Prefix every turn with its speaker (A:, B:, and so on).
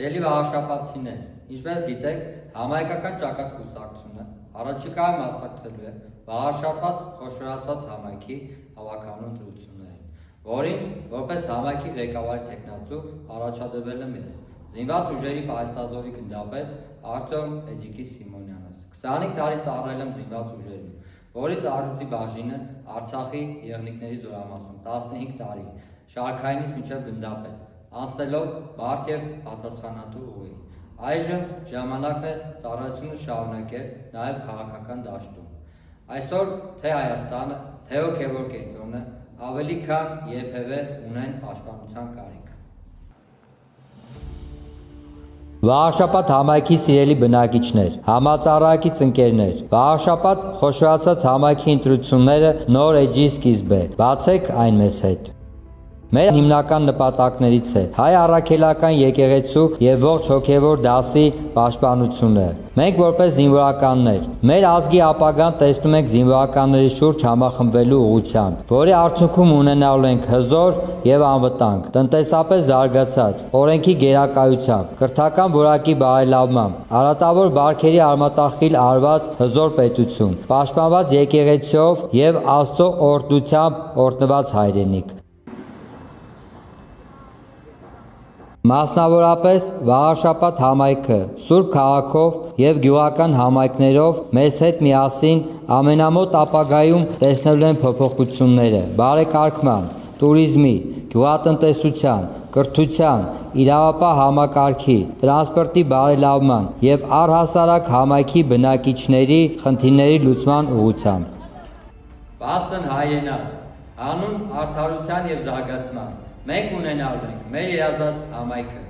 A: Սիրելի վահաշապատցիներ, ինչպես գիտեք, համայնքական ճակատ կուսակցությունը առաջիկայում մասնակցելու է վահաշապատ խոշորացված համայնքի հավաքանուն ընտրություններին, որին որպես համայնքի ղեկավարի թեկնածու առաջադրվել եմ ես, զինված ուժերի պահեստազորի գնդապետ Արտյոմ Էդիկի Սիմոնյանս։ 25 տարի ծառայել եմ զինված ուժերին, որից առյուծի բաժինը Արցախի եղնիկների զորամասում 15 տարի, շարքայինից մինչև գնդապետ, անցնելով բարդ և պատասխանատու ուղի։ Այժմ ժամանակն է ծառայությունը շարունակել նաև քաղաքական դաշտում։ Այսօր թե Հայաստանը, թե հոգևոր կենտրոնը ավելի քան երբևէ ունեն պաշտպանության կարիք։ Վահաշապատ համայնքի սիրելի բնակիչներ, համածառայակից ընկերներ, վահաշապատ խոշորացած համայնքի ընտրությունները նոր էջի սկիզբ է, բացեք այն մեզ հետ։ Մեր հիմնական նպատակներից է հայ առաքելական եկեղեցու և ողջ հոգևոր դասի պաշտպանությունը։ Մենք որպես զինվորականներ, մեր ազգի ապագան տեսնում ենք զինվորականների շուրջ համախմբվելու ուղղությամբ, որի արդյունքում ունենալու ենք հզոր և անվտանգ, տնտեսապես զարգացած, օրենքի գերակայությամբ, կրթական որակի բարելավմամբ, արատավոր բարքերի արմատախիլ արված հզոր պետություն, պաշտպանված եկեղեցիով և Աստծո օրհնությամբ օրհնված հայրենիք։ Մասնավորապես վահաշապատ համայնքը Սուրբ քաղաքով և գյուղական համայնքներով մեզ հետ միասին ամենամոտ ապագայում տեսնելու են փոփոխությունները բարեկարգման, տուրիզմի, գյուղատնտեսության, կրթության, իրավապահ համակարգի, տրանսպորտի բարելավման և առհասարակ համայնքի բնակիչների խնդիրների լուծման ուղղությամբ։ Վասն հայրենաց, հանուն արդարության և զարգացման, մենք ունենալու ենք մեր երազած համայնքը։